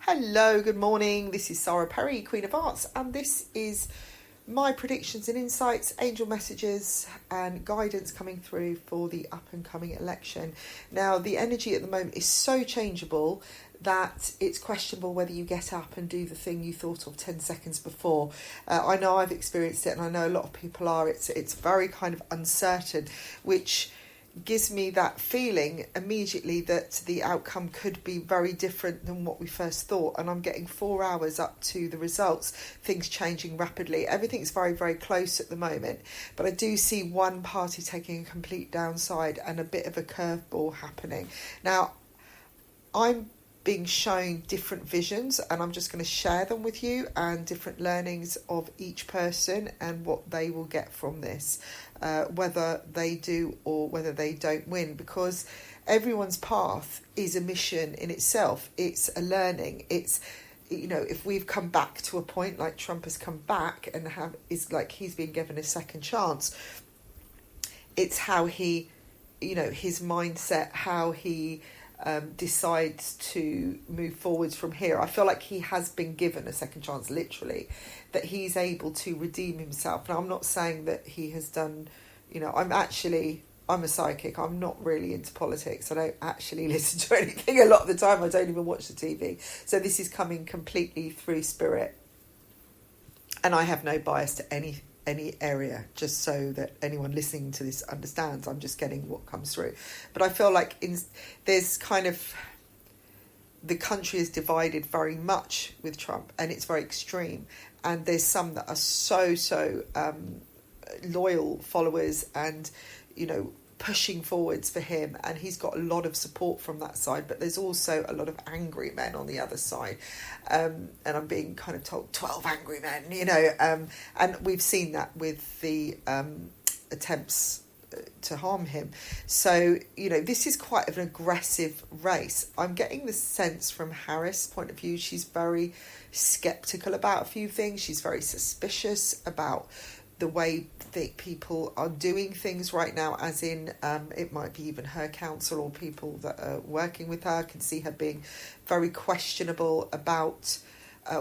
Hello, good morning. This is Sara Perry, Queen of Arts, and this is my predictions and insights, angel messages and guidance coming through for the up and coming election. Now, the energy at the moment is so changeable that it's questionable whether you get up and do the thing you thought of 10 seconds before. I know I've experienced it, and I know a lot of people are. It's very kind of uncertain, which gives me that feeling immediately that the outcome could be very different than what we first thought. And I'm getting 4 hours up to the results, things changing rapidly. Everything's very, very close at the moment, but I do see one party taking a complete downside and a bit of a curveball happening. Now, I'm being shown different visions, and I'm just going to share them with you, and different learnings of each person and what they will get from this, whether they do or whether they don't win, because everyone's path is a mission in itself. It's a learning. It's, you know, if we've come back to a point like Trump has come back and is like he's been given a second chance, it's how he, you know, his mindset, how he decides to move forwards from here. I feel like he has been given a second chance, literally, that he's able to redeem himself. Now, I'm not saying that he has done, you know, I'm a psychic. I'm not really into politics. I don't actually listen to anything a lot of the time. I don't even watch the TV. So this is coming completely through spirit. And I have no bias to any area, just so that anyone listening to this understands. I'm just getting what comes through. But I feel like there's kind of, the country is divided very much with Trump, and it's very extreme. And there's some that are so loyal followers and, you know, pushing forwards for him, and he's got a lot of support from that side. But there's also a lot of angry men on the other side, and I'm being kind of told 12 angry men, you know, and we've seen that with the attempts to harm him. So, you know, this is quite an aggressive race. I'm getting the sense from Harris' point of view, she's very skeptical about a few things. She's very suspicious about the way that people are doing things right now, as in it might be even her council or people that are working with her. I can see her being very questionable about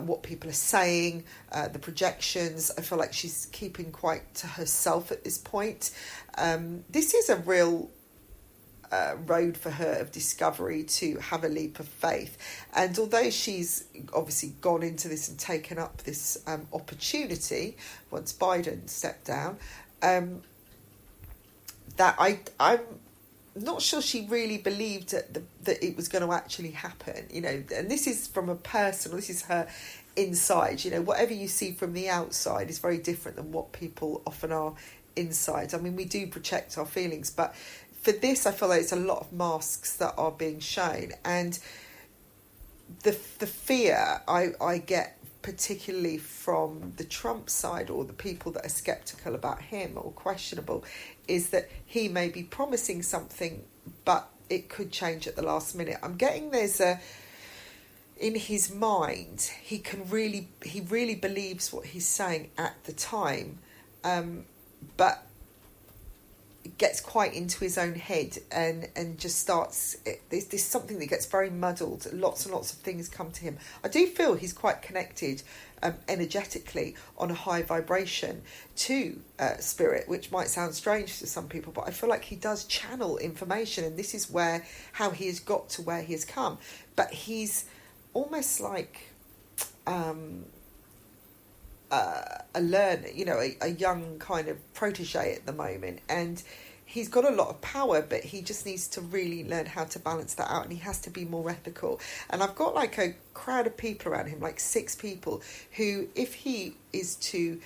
what people are saying, the projections. I feel like she's keeping quite to herself at this point. This is a real road for her of discovery, to have a leap of faith. And although she's obviously gone into this and taken up this opportunity once Biden stepped down, that I'm not sure she really believed that it was going to actually happen, you know. And this is from a personal, this is her inside, you know. Whatever you see from the outside is very different than what people often are inside. I mean, we do project our feelings, but for this, I feel like it's a lot of masks that are being shown. And the fear I get, particularly from the Trump side, or the people that are sceptical about him or questionable, is that he may be promising something, but it could change at the last minute. I'm getting in his mind, he really believes what he's saying at the time, but gets quite into his own head and just starts, there's something that gets very muddled. Lots and lots of things come to him. I do feel he's quite connected energetically on a high vibration to spirit, which might sound strange to some people, but I feel like he does channel information, and this is how he has got to where he has come. But he's almost like a learner, you know, a young kind of protege at the moment, and he's got a lot of power, but he just needs to really learn how to balance that out, and he has to be more ethical. And I've got like a crowd of people around him, like 6 people, who, if he is to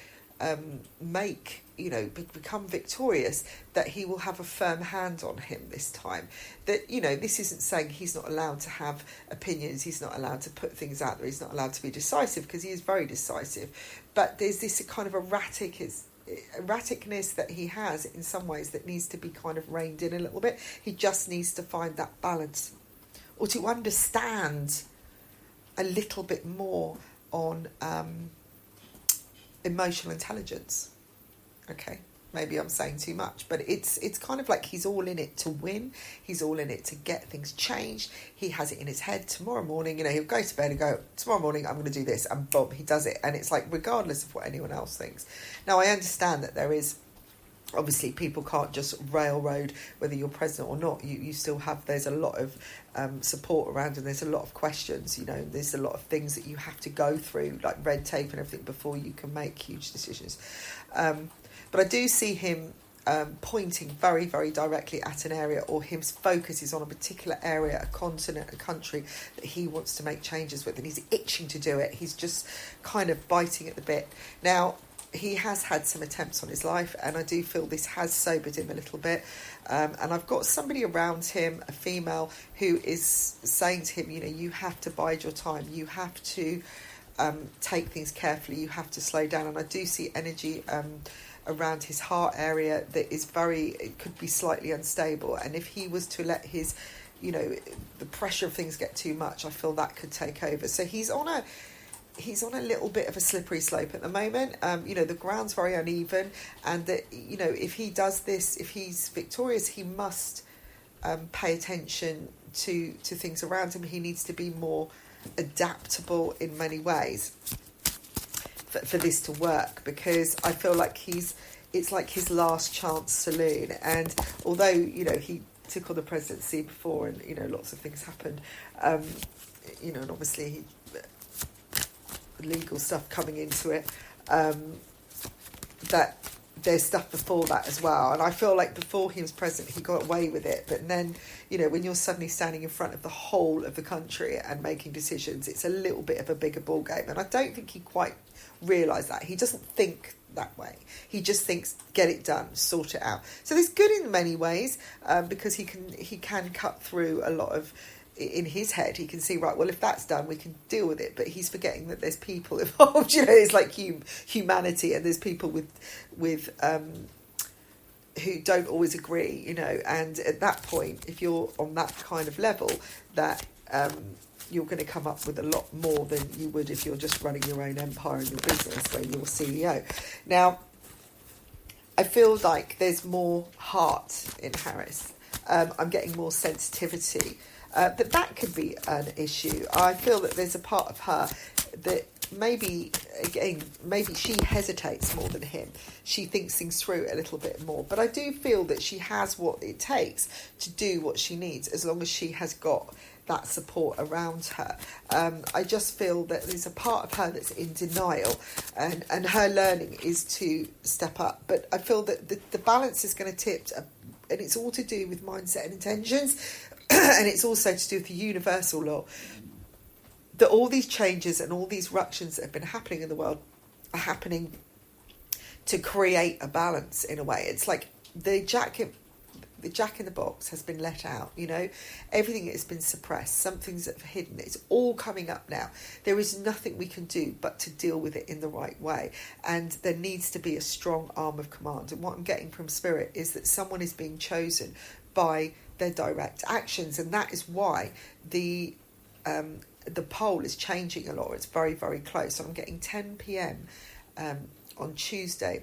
make, you know, become victorious, that he will have a firm hand on him this time. That, you know, this isn't saying he's not allowed to have opinions, he's not allowed to put things out there, he's not allowed to be decisive, because he is very decisive. But there's this kind of erraticness that he has in some ways that needs to be kind of reined in a little bit. He just needs to find that balance, or to understand a little bit more on emotional intelligence. Okay, maybe I'm saying too much, but it's kind of like he's all in it to win. He's all in it to get things changed. He has it in his head. Tomorrow morning, he'll go to bed and go, tomorrow morning I'm going to do this, and boom, he does it. And it's like, regardless of what anyone else thinks. Now, I understand that there is, obviously, people can't just railroad whether you're president or not. You still have, there's a lot of support around, and there's a lot of questions, there's a lot of things that you have to go through, like red tape and everything, before you can make huge decisions. But I do see him pointing very, very directly at an area, or his focus is on a particular area, a continent, a country that he wants to make changes with, and he's itching to do it. He's just kind of biting at the bit. Now, he has had some attempts on his life, and I do feel this has sobered him a little bit. And I've got somebody around him, a female, who is saying to him, you have to bide your time. You have to take things carefully. You have to slow down. And I do see energy around his heart area that is it could be slightly unstable. And if he was to let his, the pressure of things get too much, I feel that could take over. So he's on a little bit of a slippery slope at the moment. The ground's very uneven, and that, if he does this, if he's victorious, he must pay attention to things around him. He needs to be more adaptable in many ways for this to work, because I feel like it's like his last chance saloon. And although, he took on the presidency before, and, lots of things happened, and obviously legal stuff coming into it, that there's stuff before that as well. And I feel like before he was president, he got away with it. But then, when you're suddenly standing in front of the whole of the country and making decisions, it's a little bit of a bigger ball game. And I don't think he quite realised that. He doesn't think that way. He just thinks, get it done, sort it out. So there's good in many ways, because he can cut through a lot of, in his head, he can see, right, well, if that's done, we can deal with it. But he's forgetting that there's people involved. It's like humanity, and there's people with who don't always agree. And at that point, if you're on that kind of level, that you're going to come up with a lot more than you would if you're just running your own empire and your business, where you're CEO. Now, I feel like there's more heart in Harris. I'm getting more sensitivity. But that could be an issue. I feel that there's a part of her that maybe she hesitates more than him. She thinks things through a little bit more. But I do feel that she has what it takes to do what she needs, as long as she has got that support around her. I just feel that there's a part of her that's in denial, and her learning is to step up. But I feel that the balance is going to tip, and it's all to do with mindset and intentions. And it's also to do with the universal law, that all these changes and all these ructions that have been happening in the world are happening to create a balance in a way. It's like the jack in the box has been let out, everything has been suppressed, some things that are hidden, it's all coming up now. There is nothing we can do but to deal with it in the right way, and there needs to be a strong arm of command. And what I'm getting from Spirit is that someone is being chosen by their direct actions, and that is why the poll is changing a lot. It's very, very close. I'm getting 10 p.m. On Tuesday.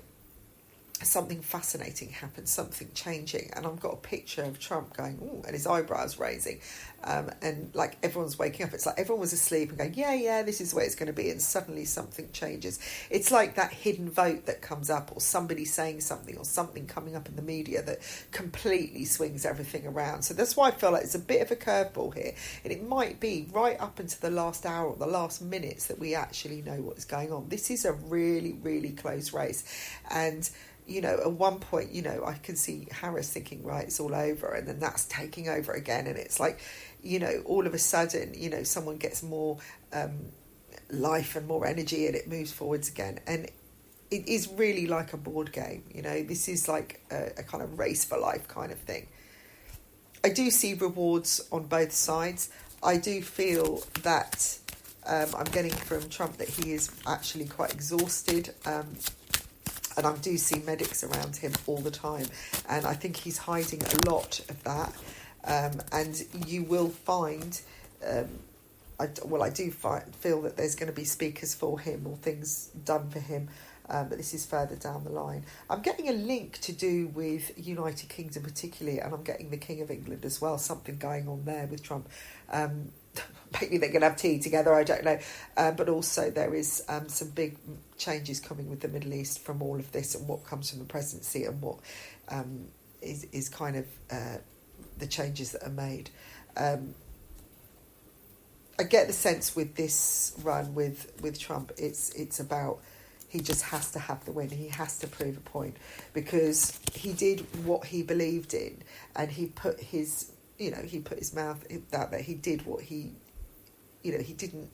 Something fascinating happened, something changing, and I've got a picture of Trump going, ooh, and his eyebrows raising, and like everyone's waking up. It's like everyone was asleep and going, yeah, this is the way it's going to be, and suddenly something changes. It's like that hidden vote that comes up, or somebody saying something, or something coming up in the media that completely swings everything around. So that's why I feel like it's a bit of a curveball here, and it might be right up into the last hour or the last minutes that we actually know what is going on. This is a really, really close race, and at one point, I can see Harris thinking, right, it's all over, and then that's taking over again, and it's like, all of a sudden, someone gets more life and more energy, and it moves forwards again, and it is really like a board game. This is like a kind of race for life kind of thing. I do see rewards on both sides. I do feel that I'm getting from Trump that he is actually quite exhausted, and I do see medics around him all the time. And I think he's hiding a lot of that. And you will find, I do feel that there's going to be speakers for him or things done for him but this is further down the line. I'm getting a link to do with United Kingdom particularly, and I'm getting the King of England as well, something going on there with Trump. Maybe they're going to have tea together, I don't know. But also there is some big changes coming with the Middle East from all of this, and what comes from the presidency, and what is kind of the changes that are made. I get the sense with this run with Trump, it's about, he just has to have the win. He has to prove a point, because he did what he believed in, and he put his mouth out there. He did what he didn't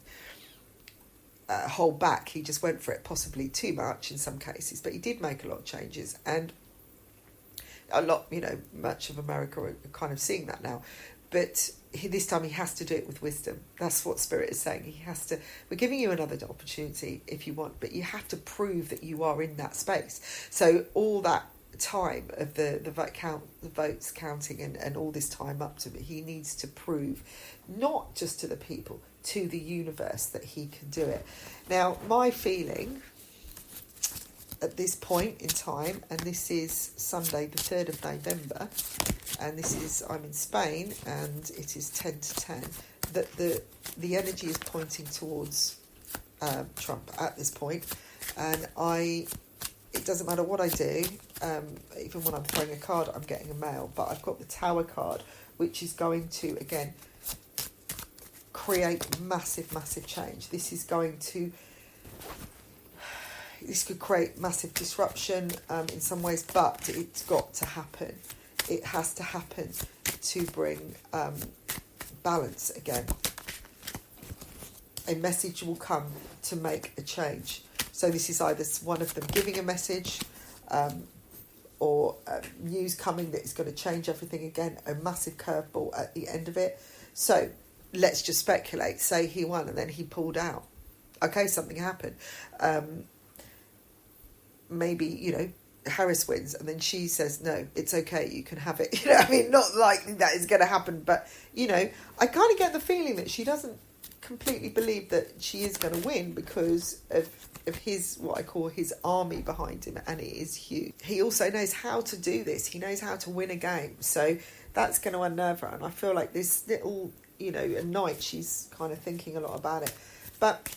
hold back. He just went for it, possibly too much in some cases, but he did make a lot of changes, and much of America are kind of seeing that now. But this time he has to do it with wisdom. That's what Spirit is saying. He has to. We're giving you another opportunity if you want, but you have to prove that you are in that space. So all that time of the votes counting and all this time up to it, he needs to prove, not just to the people, to the universe, that he can do it. Now, my feeling at this point in time, and this is Sunday the 3rd of November, and I'm in Spain, and it is 10 to 10, that the energy is pointing towards Trump at this point. And it doesn't matter what I do, even when I'm throwing a card, I'm getting a mail, but I've got the Tower card, which is going to, again, create massive, massive change. This could create massive disruption in some ways, but it's got to happen. It has to happen to bring balance again. A message will come to make a change. So this is either one of them giving a message, or news coming that is going to change everything again, a massive curveball at the end of it. So let's just speculate. Say he won and then he pulled out. Okay, something happened. Maybe, Harris wins and then she says, no, it's okay, you can have it. Not likely that is going to happen, but, I kind of get the feeling that she doesn't completely believe that she is going to win because of his, what I call his army behind him, and it is huge. He also knows how to do this. He knows how to win a game. So that's going to unnerve her. And I feel like this little, at night, she's kind of thinking a lot about it. But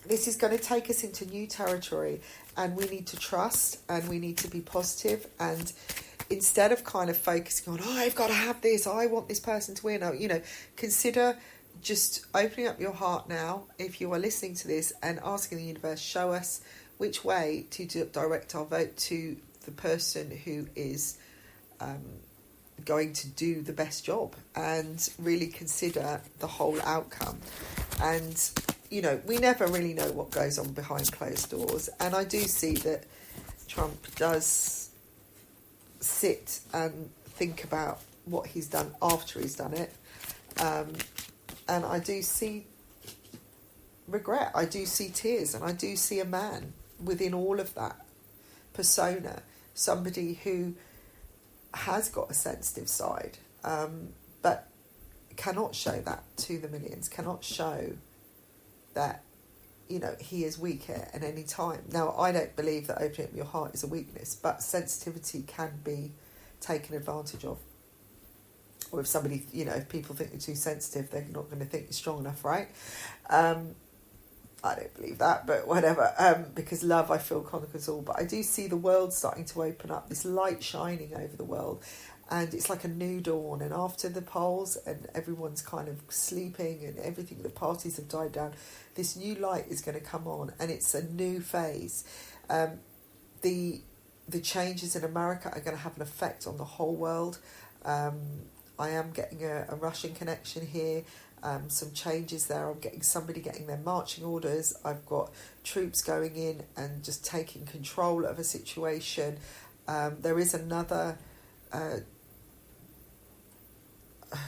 this is going to take us into new territory, and we need to trust, and we need to be positive. And instead of kind of focusing on, I've got to have this, I want this person to win, consider just opening up your heart now, if you are listening to this, and asking the universe, show us which way to direct our vote to the person who is going to do the best job, and really consider the whole outcome. And we never really know what goes on behind closed doors, and I do see that Trump does sit and think about what he's done after he's done it, and I do see regret, I do see tears, and I do see a man within all of that persona, somebody who has got a sensitive side, but cannot show that to the millions, cannot show that, he is weak at any time. Now, I don't believe that opening up your heart is a weakness, but sensitivity can be taken advantage of. Or if somebody, if people think you're too sensitive, they're not going to think you're strong enough, right? I don't believe that, but whatever. Because love, I feel, conquers all. But I do see the world starting to open up, this light shining over the world. And it's like a new dawn. And after the polls and everyone's kind of sleeping and everything, the parties have died down, this new light is going to come on. And it's a new phase. The changes in America are going to have an effect on the whole world. I am getting a Russian connection here, some changes there. I'm getting somebody getting their marching orders. I've got troops going in and just taking control of a situation. There is another,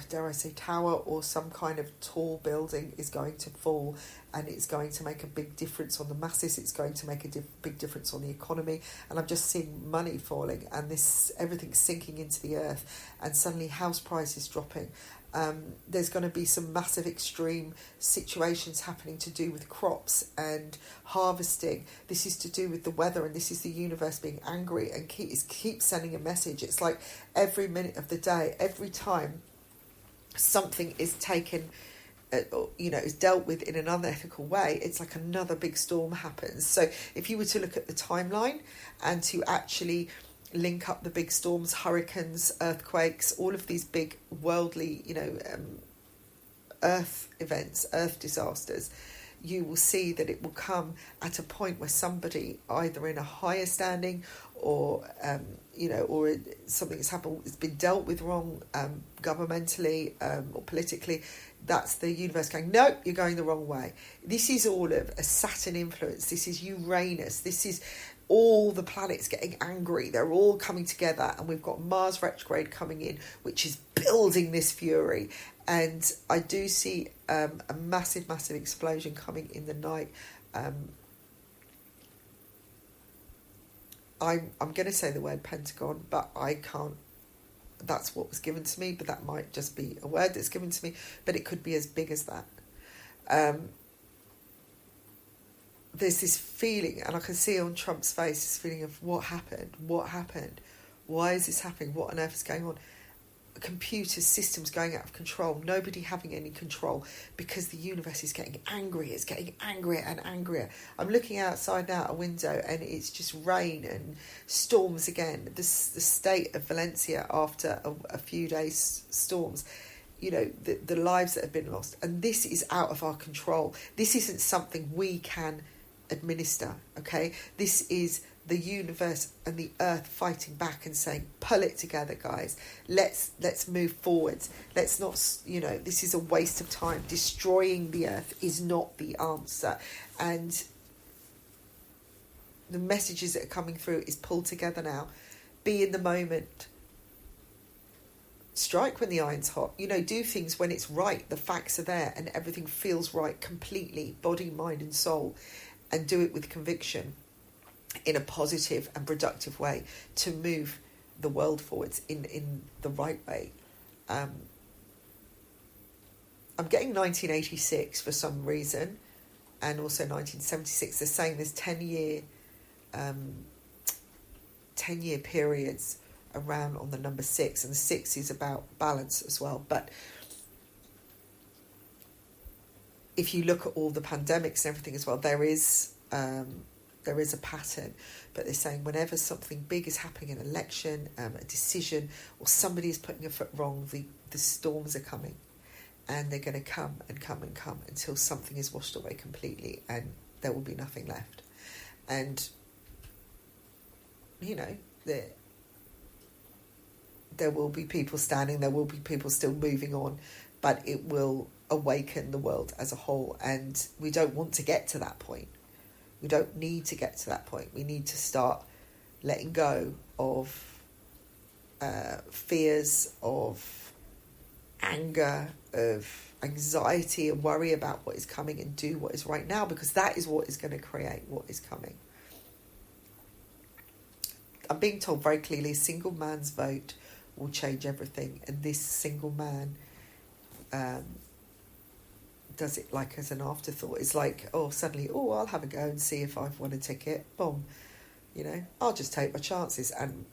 dare I say, tower or some kind of tall building is going to fall, and it's going to make a big difference on the masses. It's going to make a big difference on the economy, and I'm just seeing money falling, and everything's sinking into the earth, and suddenly house prices dropping, There's going to be some massive extreme situations happening to do with crops and harvesting. This is to do with the weather, and this is the universe being angry and keep sending a message. It's like every minute of the day, every time something is taken, is dealt with in an unethical way, it's like another big storm happens. So if you were to look at the timeline and to actually link up the big storms, hurricanes, earthquakes, all of these big worldly, earth events, earth disasters, you will see that it will come at a point where somebody either in a higher standing or, or something has happened, it's been dealt with wrong governmentally or politically. That's the universe going, no, you're going the wrong way. This is all of a Saturn influence. This is Uranus. This is all the planets getting angry. They're all coming together, and we've got Mars retrograde coming in, which is building this fury. And I do see a massive, massive explosion coming in the night. I'm going to say the word Pentagon, but I can't. That's what was given to me, but that might just be a word that's given to me. But it could be as big as that. There's this feeling, and I can see on Trump's face, this feeling of what happened, why is this happening, what on earth is going on? Computer systems going out of control, nobody having any control, because the universe is getting angry, it's getting angrier and angrier. I'm looking outside now at a window and it's just rain and storms again. The state of Valencia after a few days storms, the lives that have been lost, and this is out of our control. This isn't something we can administer, okay? This is the universe and the earth fighting back and saying, pull it together, guys. Let's move forwards. Let's not, this is a waste of time. Destroying the earth is not the answer. And the messages that are coming through is pull together now. Be in the moment. Strike when the iron's hot. Do things when it's right. The facts are there and everything feels right completely, body, mind and soul. And do it with conviction in a positive and productive way to move the world forwards in the right way. I'm getting 1986 for some reason, and also 1976. They're saying there's 10-year periods around on the number 6, and 6 is about balance as well. But if you look at all the pandemics and everything as well, there is a pattern. But they're saying whenever something big is happening, an election, a decision, or somebody is putting a foot wrong, the storms are coming, and they're going to come and come and come until something is washed away completely and there will be nothing left. And there will be people standing, there will be people still moving on, but it will awaken the world as a whole. And we don't want to get to that point. We don't need to get to that point. We need to start letting go of fears, of anger, of anxiety and worry about what is coming, and do what is right now, because that is what is going to create what is coming. I'm being told very clearly, a single man's vote will change everything, and this single man does it like as an afterthought. It's like, suddenly, I'll have a go and see if I've won a ticket. Boom. I'll just take my chances, and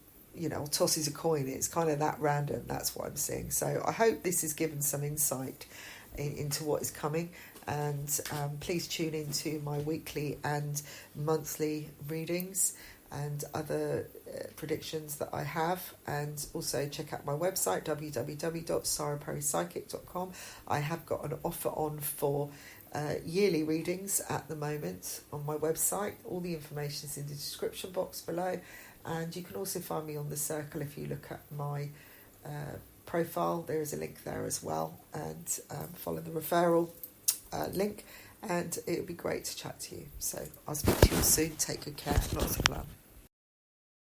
I'll tosses a coin. It's kind of that random. That's what I'm seeing. So I hope this has given some insight into what is coming. And please tune into my weekly and monthly readings and other predictions that I have, and also check out my website www.saraperrypsychic.com. I have got an offer on for yearly readings at the moment on my website. All the information is in the description box below, and you can also find me on The Circle. If you look at my profile, there is a link there as well, and follow the referral link, and it would be great to chat to you. So I'll speak to you soon. Take good care. Lots of love.